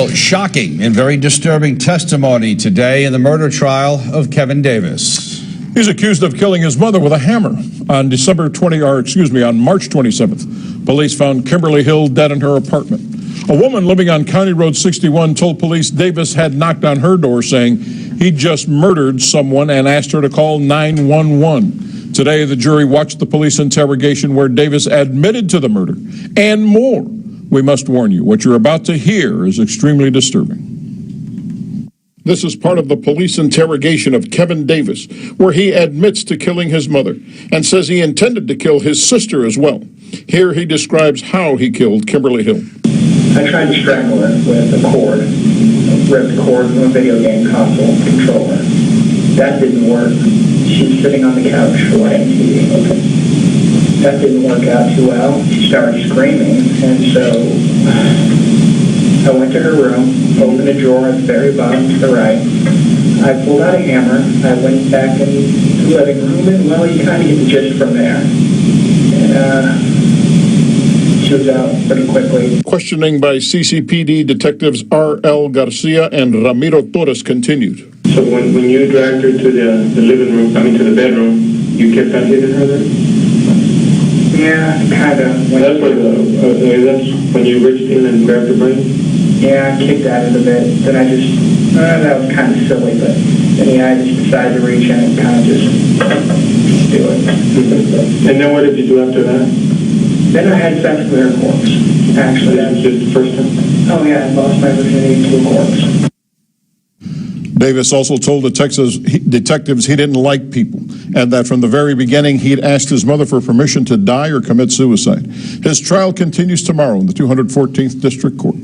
Well, shocking and very disturbing testimony today in the murder trial of Kevin Davis. He's accused of killing his mother with a hammer on March 27th. Police found Kimberly Hill dead in her apartment. A woman living on County Road 61 told police Davis had knocked on her door saying he just murdered someone and asked her to call 911. Today, the jury watched the police interrogation where Davis admitted to the murder and more. We must warn you, what you're about to hear is extremely disturbing. This is part of the police interrogation of Kevin Davis, where he admits to killing his mother and says he intended to kill his sister as well. Here he describes how he killed Kimberly Hill. I tried to strangle her with a cord, ripped the cord from a video game console controller. That didn't work. She was sitting on the couch watching TV. That didn't work out too well. She started screaming, and so I went to her room, opened a drawer at the very bottom to the right. I pulled out a hammer. I went back in the living room, and well, you kind of get the gist from there. And she was out pretty quickly. Questioning by CCPD detectives R.L. Garcia and Ramiro Torres continued. So when you dragged her to the living room, to the bedroom, you kept on hitting her there? Yeah, kind of. That's when you reached in and grabbed her brain? Yeah, I kicked at it a bit. Then I just, that was kind of silly, but then I just decided to reach in and kind of just do it. And then what did you do after that? Then I had sex with her corpse, actually. That was just the first time? Oh yeah, I lost my virginity to a corpse. Davis also told detectives he didn't like people and that from the very beginning he'd asked his mother for permission to die or commit suicide. His trial continues tomorrow in the 214th District Court.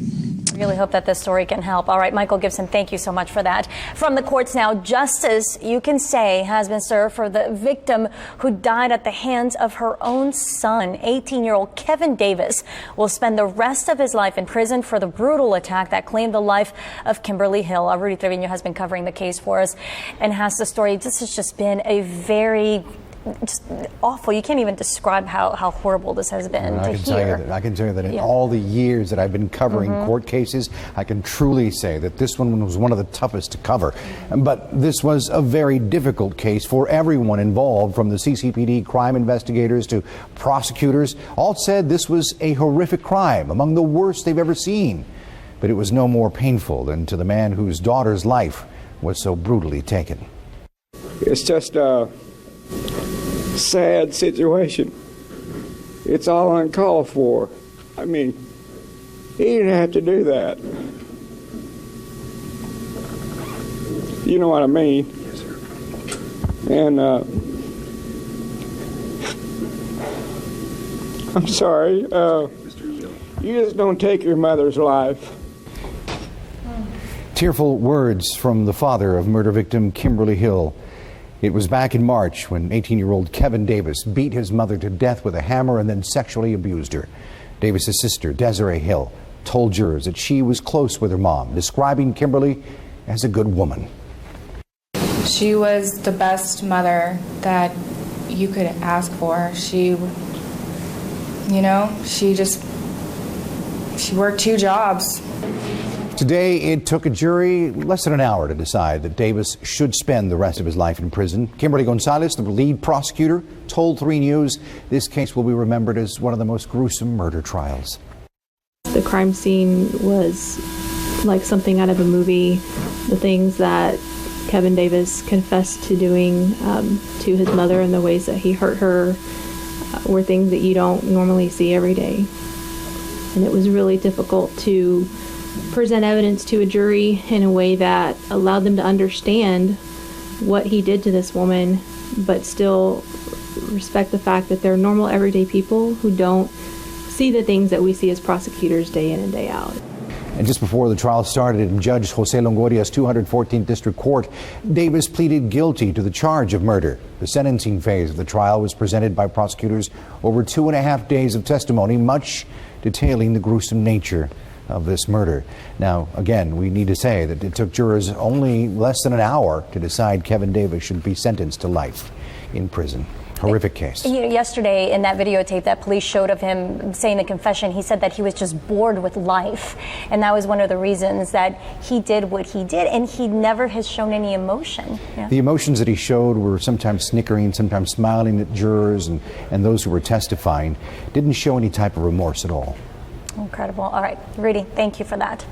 Really hope that this story can help. All right, Michael Gibson, thank you so much for that. From the courts now, justice, you can say, has been served for the victim who died at the hands of her own son. 18-year-old Kevin Davis will spend the rest of his life in prison for the brutal attack that claimed the life of Kimberly Hill. Rudy Trevino has been covering the case for us and has the story. This has just been a very just awful. You can't even describe how horrible this has been to hear. I can tell you that in all the years that I've been covering court cases, I can truly say that this one was one of the toughest to cover. But this was a very difficult case for everyone involved, from the CCPD crime investigators to prosecutors. All said this was a horrific crime, among the worst they've ever seen. But it was no more painful than to the man whose daughter's life was so brutally taken. It's just a sad situation. It's all uncalled for. I mean, he didn't have to do that. You know what I mean? Yes, sir. And I'm sorry. You just don't take your mother's life. Tearful words from the father of murder victim Kimberly Hill. It was back in March when 18-year-old Kevin Davis beat his mother to death with a hammer and then sexually abused her. Davis's sister, Desiree Hill, told jurors that she was close with her mom, describing Kimberly as a good woman. She was the best mother that you could ask for. She worked 2 jobs. Today, it took a jury less than an hour to decide that Davis should spend the rest of his life in prison. Kimberly Gonzalez, the lead prosecutor, told 3 News this case will be remembered as one of the most gruesome murder trials. The crime scene was like something out of a movie. The things that Kevin Davis confessed to doing to his mother and the ways that he hurt her were things that you don't normally see every day. And it was really difficult to present evidence to a jury in a way that allowed them to understand what he did to this woman, but still respect the fact that they're normal, everyday people who don't see the things that we see as prosecutors day in and day out. And just before the trial started in Judge Jose Longoria's 214th District Court, Davis pleaded guilty to the charge of murder. The sentencing phase of the trial was presented by prosecutors over 2.5 days of testimony, much detailing the gruesome nature of this murder. Now, again, we need to say that it took jurors only less than an hour to decide Kevin Davis should be sentenced to life in prison. Horrific case. Yesterday in that videotape that police showed of him saying the confession, he said that he was just bored with life. And that was one of the reasons that he did what he did. And he never has shown any emotion. Yeah. The emotions that he showed were sometimes snickering, sometimes smiling at jurors and those who were testifying. Didn't show any type of remorse at all. Incredible. All right, Rudy, thank you for that.